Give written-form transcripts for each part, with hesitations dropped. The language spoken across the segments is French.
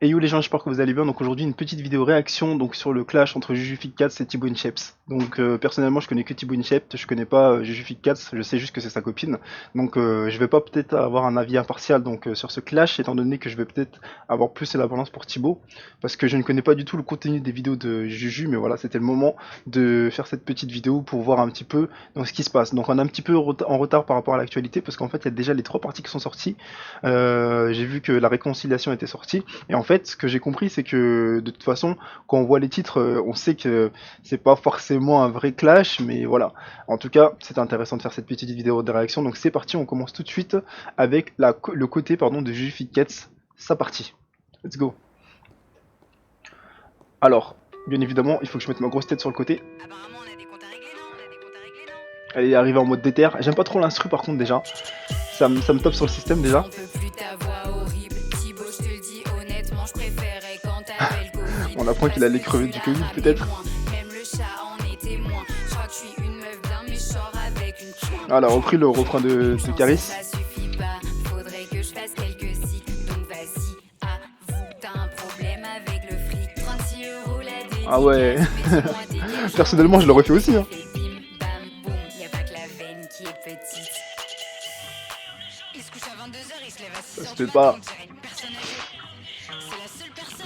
Et yo les gens, j'espère que vous allez bien. Donc aujourd'hui une petite vidéo réaction donc sur le clash entre Jujufik et Thibaut Inchepps. Donc personnellement je connais que Thibaut Inchepps, je connais pas Jujufik, je sais juste que c'est sa copine. Donc je vais pas peut-être avoir un avis impartial donc sur ce clash étant donné que je vais peut-être avoir plus la balance pour Thibaut parce que je ne connais pas du tout le contenu des vidéos de Juju, mais voilà c'était le moment de faire cette petite vidéo pour voir un petit peu donc, ce qui se passe. Donc on est un petit peu en retard par rapport à l'actualité parce qu'en fait il y a déjà les trois parties qui sont sorties. J'ai vu que la réconciliation était sortie. Et en fait, ce que j'ai compris, c'est que de toute façon, quand on voit les titres, on sait que c'est pas forcément un vrai clash, mais voilà. En tout cas, c'est intéressant de faire cette petite vidéo de réaction. Donc c'est parti, on commence tout de suite avec le côté pardon, de Justificats. Sa partie. Let's go. Alors, bien évidemment, il faut que je mette ma grosse tête sur le côté. Elle est arrivée en mode déter. J'aime pas trop l'instru par contre déjà. Ça me tape sur le système déjà. On apprend qu'il allait crever du Covid peut-être. Ah, elle a repris le refrain de Caris. Ah ouais. Personnellement je l'aurais fait aussi hein. Ça se fait pas.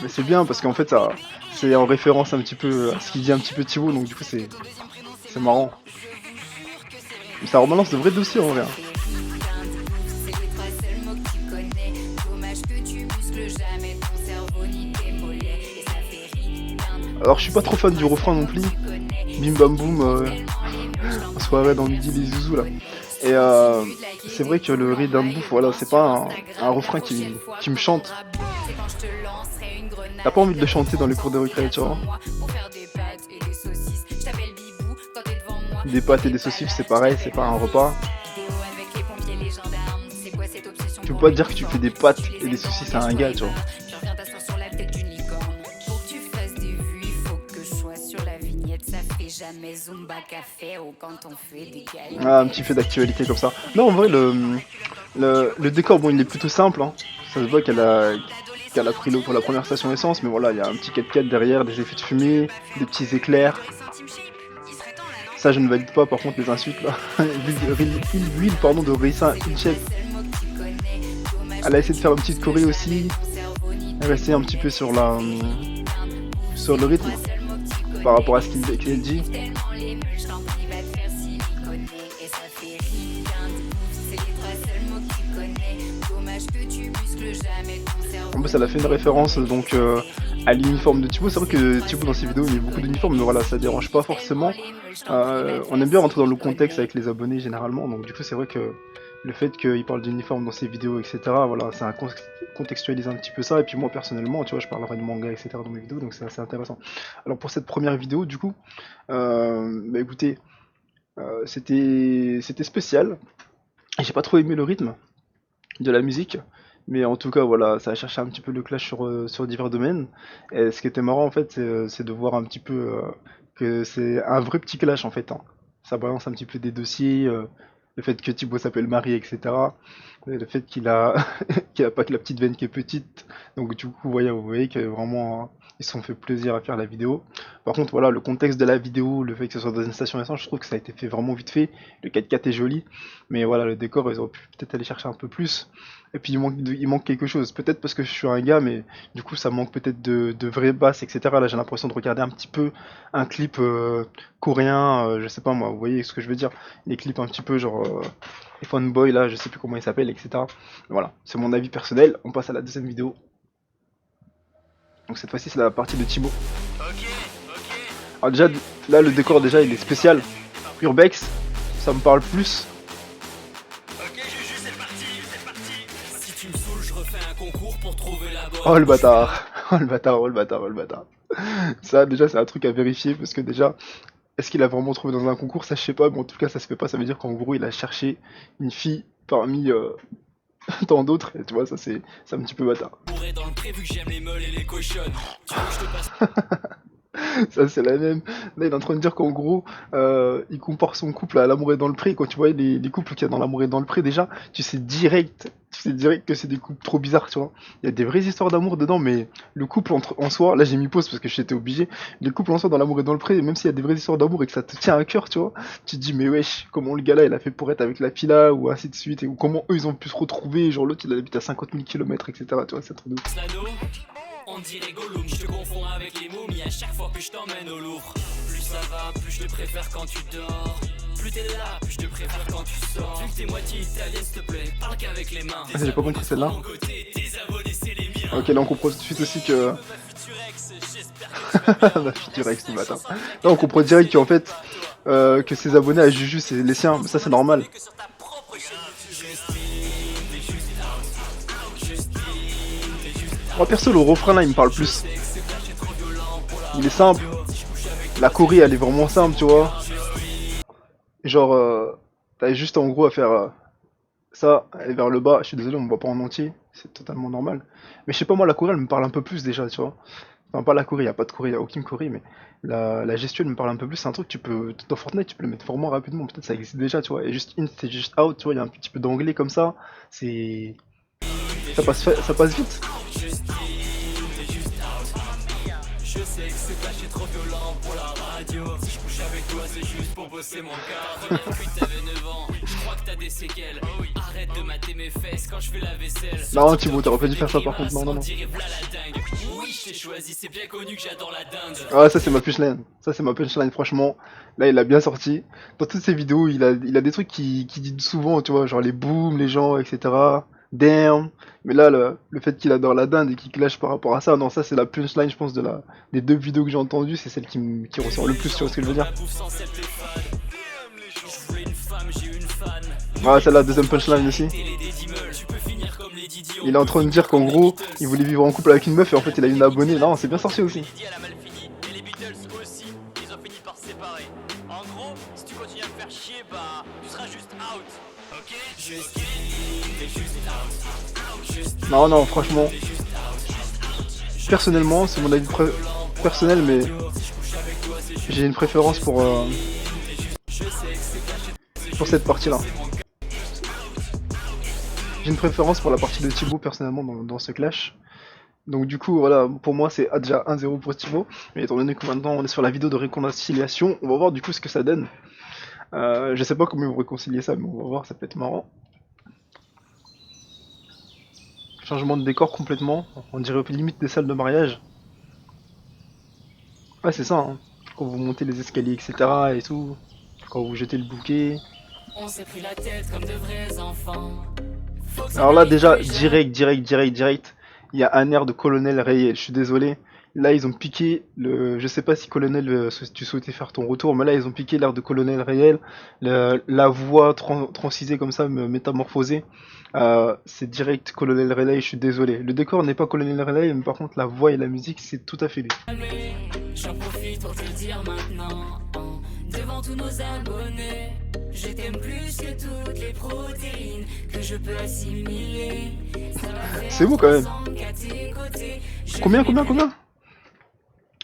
Mais c'est bien parce qu'en fait ça c'est en référence un petit peu à ce qu'il dit un petit peu Thibaut, donc du coup c'est marrant. Mais ça rebalance de vrais dossiers en vrai. Alors je suis pas trop fan du refrain non plus. Bim bam boum en soirée dans Midi les Zouzous là. Et c'est vrai que le riz d'un bouffe, voilà, c'est pas un refrain qui me chante. T'as pas envie de le chanter dans les cours de récré, tu vois. Des pâtes et des saucisses, c'est pareil, c'est pas un repas. Tu peux pas dire que tu fais des pâtes et des saucisses à un gars, tu vois. Ah, un petit fait d'actualité comme ça. Non, en vrai, le décor, bon, il est plutôt simple. Hein. Ça se voit qu'elle a pris l'eau pour la première station essence, mais voilà, il y a un petit 4x4 derrière, des effets de fumée, des petits éclairs. Ça, je ne valide pas, par contre, les insultes là. L'huile, pardon, de Rissa Inchep. Elle a essayé de faire une petite choré aussi. Elle a essayé un petit peu sur le rythme par rapport à ce qu'il dit. En plus elle a fait une référence donc à l'uniforme de Thibaut. C'est vrai que Thibaut dans ses vidéos il met beaucoup d'uniformes, mais voilà ça dérange pas forcément. On aime bien rentrer dans le contexte avec les abonnés généralement, donc du coup c'est vrai que le fait qu'il parle d'uniforme dans ses vidéos etc, voilà ça contextualise un petit peu ça. Et puis moi personnellement tu vois je parlerai de manga etc dans mes vidéos, donc c'est assez intéressant. Alors pour cette première vidéo du coup bah écoutez c'était spécial. J'ai pas trop aimé le rythme de la musique, mais en tout cas voilà, ça a cherché un petit peu le clash sur divers domaines. Et ce qui était marrant en fait, c'est de voir un petit peu que c'est un vrai petit clash en fait. Hein. Ça balance un petit peu des dossiers, le fait que Thibaut s'appelle Marie, etc. Et le fait qu'il a qu'il a pas que la petite veine qui est petite. Donc du coup, vous voyez que vraiment ils se sont fait plaisir à faire la vidéo. Par contre, voilà, le contexte de la vidéo, le fait que ce soit dans une station essence, je trouve que ça a été fait vraiment vite fait. Le 4x4 est joli, mais voilà, le décor, ils auraient pu peut-être aller chercher un peu plus. Et puis il manque quelque chose. Peut-être parce que je suis un gars, mais du coup ça manque peut-être de vraies basses, etc. Là j'ai l'impression de regarder un petit peu un clip coréen, je sais pas moi, vous voyez ce que je veux dire. Les clips un petit peu genre les fanboys là, je sais plus comment ils s'appellent, etc. Voilà, c'est mon avis personnel. On passe à la deuxième vidéo. Donc cette fois-ci c'est la partie de Thibaut. Alors déjà là le décor déjà il est spécial. Urbex, ça me parle plus. Oh le bâtard, oh le bâtard, oh le bâtard, oh le bâtard. Ça déjà c'est un truc à vérifier parce que déjà, est-ce qu'il a vraiment trouvé dans un concours? Ça je sais pas, mais en tout cas ça se fait pas, ça veut dire qu'en gros il a cherché une fille parmi tant d'autres, et tu vois ça c'est un petit peu bâtard. Ça, c'est la même. Là, il est en train de dire qu'en gros, il compare son couple à L'amour est dans le pré. Quand tu vois les couples qu'il y a dans L'amour est dans le pré, déjà, tu sais direct que c'est des couples trop bizarres, tu vois. Il y a des vraies histoires d'amour dedans, mais le couple en soi, là, j'ai mis pause parce que j'étais obligé. Le couple en soi dans L'amour est dans le pré, même s'il y a des vraies histoires d'amour et que ça te tient à cœur, tu vois, tu te dis, mais wesh, comment le gars là, il a fait pour être avec la fille là, ou ainsi de suite, ou comment eux, ils ont pu se retrouver, genre l'autre, il habite à 50 000 km, etc., tu vois, c'est trop de ouf. On dirait Gollum, je te confonds avec les momies à chaque fois que je t'emmène au Louvre. Plus ça va, plus je te préfère quand tu dors. Plus t'es là, plus je te préfère quand tu sors. Vu que t'es moitié italienne, s'il te plaît, parle qu'avec les mains. Ah, j'ai pas compris celle-là. Côté, tes abonnés, c'est les miens. Ok, là on comprend tout de suite aussi que... Ma future ex, ce matin. Là on comprend direct qu'en fait, que ses abonnés à Juju c'est les siens, mais ça c'est normal. Moi perso le refrain là il me parle plus. Il est simple. La choré elle est vraiment simple tu vois. Genre t'as juste en gros à faire ça, aller vers le bas. Je suis désolé on me voit pas en entier, c'est totalement normal. Mais je sais pas moi la choré elle me parle un peu plus déjà tu vois. Enfin pas la choré, y a pas de choré, y a aucune choré mais la gestuelle me parle un peu plus, c'est un truc tu peux dans Fortnite tu peux le mettre vraiment rapidement, peut-être ça existe déjà tu vois. Et juste in c'est juste out tu vois, il y a un petit peu d'anglais comme ça, c'est ça passe vite. Je sais que c'est pas trop violent pour la radio. Si je couche avec toi, c'est juste pour bosser mon corps. Puis t'avais 9 ans, je crois que t'as des séquelles. Arrête de mater mes fesses quand je fais la vaisselle. Non Thibaut, t'aurais pas dû faire ça par contre, non non non. Oui, je t'ai choisi, c'est bien connu que j'adore la dinde. Ah ça c'est ma punchline, ça c'est ma punchline franchement. Là il a bien sorti. Dans toutes ses vidéos il a des trucs qu'il dit souvent tu vois, genre les booms, les gens, etc. Damn. Mais là le fait qu'il adore la dinde et qu'il clash par rapport à ça, non ça c'est la punchline je pense des deux vidéos que j'ai entendues, c'est celle qui ressort le plus, tu vois ce que je veux dire. Ah celle-là, deuxième punchline aussi. Il est en train de dire qu'en gros, il voulait vivre en couple avec une meuf et en fait il a une abonnée. Non, c'est bien sorti aussi. En gros, si tu continues à me faire chier, bah, tu seras juste out, ok? Non, non, franchement. Personnellement, c'est mon avis personnel, mais j'ai une préférence pour cette partie-là. J'ai une préférence pour la partie de Thibaut personnellement dans ce clash. Donc du coup, voilà, pour moi c'est déjà 1-0 pour Thibaut. Mais étant donné que maintenant on est sur la vidéo de réconciliation, on va voir du coup ce que ça donne. Je sais pas comment vous réconcilier ça, mais on va voir, ça peut être marrant. Changement de décor complètement, on dirait limite des salles de mariage. Ouais, c'est ça, hein. Quand vous montez les escaliers, etc. et tout, quand vous jetez le bouquet. On s'est pris la tête comme de vrais enfants. Alors là, déjà, direct, il y a un air de Colonel Rayel, je suis désolé. Là, ils ont piqué le. Je sais pas si Colonel, tu souhaitais faire ton retour, mais là, ils ont piqué l'air de Colonel Rayel. La voix transcisée comme ça, métamorphosée. C'est direct Colonel Rayel, je suis désolé. Le décor n'est pas Colonel Rayel, mais par contre, la voix et la musique, c'est tout à fait lui. J'en profite pour te le dire maintenant, devant tous nos abonnés. Je t'aime plus que toutes les protéines que je peux assimiler. C'est beau quand même. Combien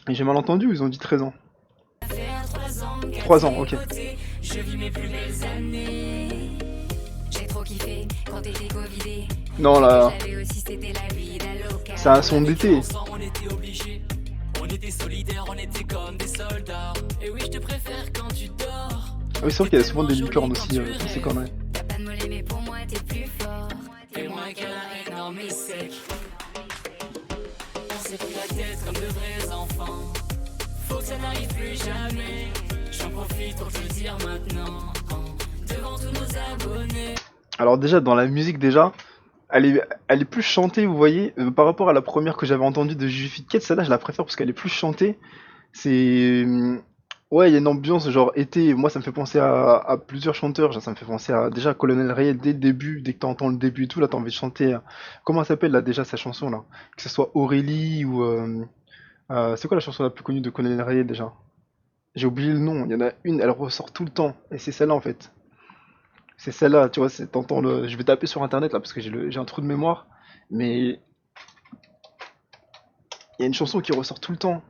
J'ai mal entendu ou ils ont dit 13 ans? 3 ans, ok. Je vis mes plus belles années. J'ai trop kiffé quand t'étais covidé. Non là, c'est un son d'été. On était obligés, on était solidaires, on était comme des soldats. Et oui, je te préfère quand tu dors. Ah oui, c'est vrai qu'il y a souvent des licornes aussi, c'est quand même. T'as pas de mollet, mais pour moi t'es plus fort. Et moi qu'un énorme et sec. On s'est pris la tête comme de vrais enfants. Faut que ça n'arrive plus jamais. J'en profite pour te le dire maintenant. Devant tous nos abonnés. Alors déjà, dans la musique déjà, elle est plus chantée, vous voyez, par rapport à la première que j'avais entendue de Justified, celle-là je la préfère parce qu'elle est plus chantée. C'est... Ouais, il y a une ambiance genre été, moi ça me fait penser à plusieurs chanteurs, genre, ça me fait penser à déjà Colonel Rayel dès le début, dès que t'entends le début et tout, là t'as envie de chanter... comment elle s'appelle là déjà sa chanson là? Que ce soit Aurélie ou... c'est quoi la chanson la plus connue de Colonel Rayel déjà? J'ai oublié le nom, il y en a une, elle ressort tout le temps, et c'est celle-là en fait. C'est celle-là, tu vois, t'entends le... Je vais taper sur internet là parce que j'ai un trou de mémoire, mais il y a une chanson qui ressort tout le temps.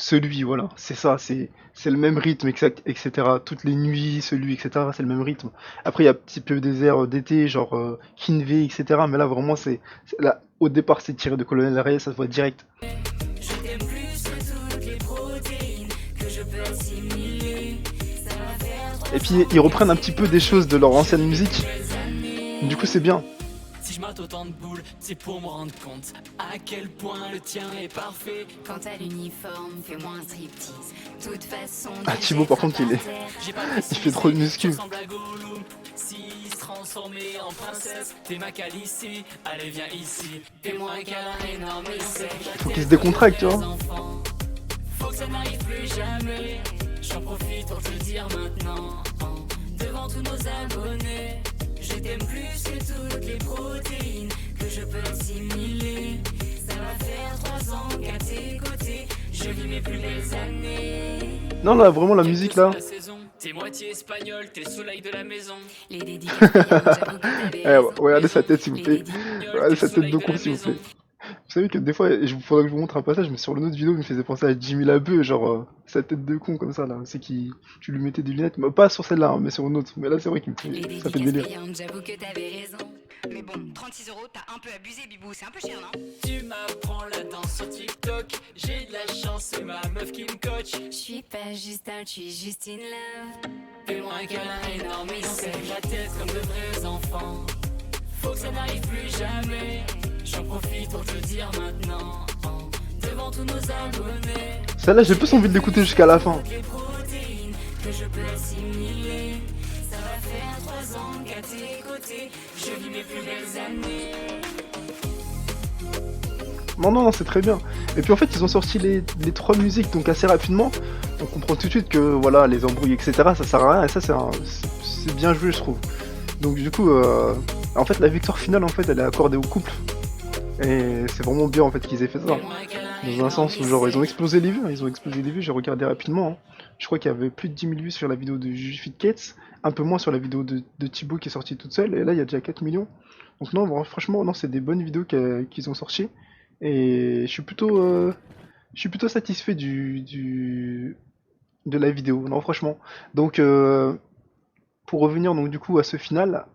celui, voilà, c'est ça, c'est le même rythme, etc. Toutes les nuits, celui, etc. C'est le même rythme. Après, il y a un petit peu des airs d'été, genre Kinvey, etc. Mais là, vraiment, là, au départ, c'est tiré de Colonel Reyes, ça se voit direct. Je t'aime plus que toutes les protéines que je peux assimiler. Ça va faire 3 Et ans puis, ils reprennent un petit peu des choses de leur ancienne musique. années. Du coup, c'est bien. Si je mate autant de boules, c'est pour me rendre compte à quel point le tien est parfait. Quant à l'uniforme, fais-moi un striptease. Toute façon, Ah, tu Thibaut, par jetteras contre, par terre. J'ai pas il fait trop de muscu. ressemble à Gollum. Si se transformer en princesse, t'es ma calicie, allez viens ici. Fais-moi un câlin énorme et sec. Faut qu'il se décontracte, tu vois. Faut que ça n'arrive plus jamais. J'en profite pour te dire maintenant, devant tous nos abonnés, je t'aime plus que toutes les protéines que je peux assimiler. Ça va faire 3 ans qu'à tes côtés, je vis mes plus belles années. Non, là, vraiment, la musique, là. T'es moitié espagnol, t'es le soleil de la maison. Les dédicaces payants, j'avoue que t'avais Eh, raison. regardez sa tête, s'il vous Les plaît. dédicaces- Regardez sa tête de con, s'il vous plaît. Vous savez que des fois, faudrait que je vous montre un passage, mais sur une autre vidéo, il me faisait penser à Jimmy Labeu, genre sa tête de con comme ça là. C'est qui, tu lui mettais des lunettes, mais pas sur celle-là, hein, mais sur une autre. Mais là, c'est vrai qu'il me Les fait, ça fait dédicaces délire. payantes, j'avoue que t'avais raison. Mais bon, 36 €, t'as un peu abusé, Bibou, c'est un peu cher, non? Tu m'apprends la danse sur TikTok. J'ai de la chance, c'est ma meuf qui me coach. Je suis pas Justin, je suis juste in love. Fais-moi un câlin énorme et serre la tête comme de vrais enfants. Faut que ça n'arrive plus jamais. J'en profite pour te dire maintenant, devant tous nos abonnés. Celle-là, j'ai plus envie de l'écouter jusqu'à la fin. Les protéines que je peux assimiler. Ça va faire 3 ans qu'à tes côtés, je vis mes plus belles années. Non, non, non, c'est très bien. Et puis en fait, ils ont sorti les 3 musiques donc assez rapidement. On comprend tout de suite que voilà, les embrouilles, etc., ça sert à rien. Et ça, c'est bien joué, je trouve. Donc du coup, en fait, la victoire finale, en fait, elle est accordée au couple. Et c'est vraiment bien en fait qu'ils aient fait ça. Dans un sens où genre ils ont explosé les vues, j'ai regardé rapidement. Hein. Je crois qu'il y avait plus de 10 000 vues sur la vidéo de Jujufit Kates, un peu moins sur la vidéo de Thibaut qui est sortie toute seule, et là il y a déjà 4 millions. Donc non, franchement, non, c'est des bonnes vidéos qu'ils ont sorties. Et je suis plutôt satisfait de la vidéo, non franchement. Donc pour revenir donc du coup à ce final,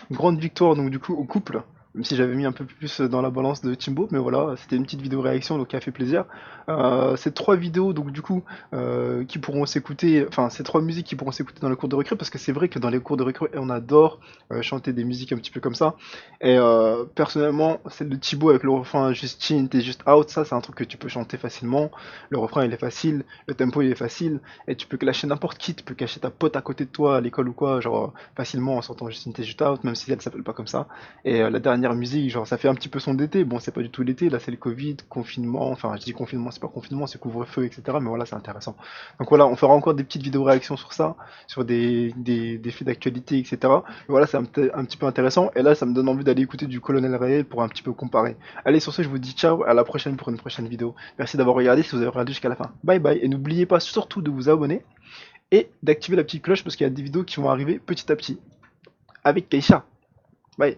grande victoire donc du coup au couple, même si j'avais mis un peu plus dans la balance de Timbo, mais voilà, c'était une petite vidéo réaction donc qui a fait plaisir. Ces 3 vidéos donc du coup qui pourront s'écouter, enfin ces 3 musiques qui pourront s'écouter dans les cours de récré, parce que c'est vrai que dans les cours de récré on adore chanter des musiques un petit peu comme ça. Et personnellement, celle de Thibaut avec le refrain Justine, t'es juste out, ça c'est un truc que tu peux chanter facilement. Le refrain il est facile, le tempo il est facile, et tu peux clasher n'importe qui, tu peux cacher ta pote à côté de toi à l'école ou quoi, genre facilement en sortant Justine, t'es juste out, même si elle s'appelle pas comme ça. Et la dernière musique, genre ça fait un petit peu son d'été. Bon, c'est pas du tout l'été, là c'est le Covid, confinement. Enfin, je dis confinement, c'est pas confinement, c'est couvre-feu, etc. Mais voilà, c'est intéressant. Donc voilà, on fera encore des petites vidéos réactions sur ça, sur des faits d'actualité, etc. Mais voilà, c'est un petit peu intéressant. Et là, ça me donne envie d'aller écouter du Colonel Reyes pour un petit peu comparer. Allez, sur ce, je vous dis ciao, à la prochaine pour une prochaine vidéo. Merci d'avoir regardé, si vous avez regardé jusqu'à la fin. Bye bye, et n'oubliez pas surtout de vous abonner et d'activer la petite cloche parce qu'il y a des vidéos qui vont arriver petit à petit avec Keisha. Bye.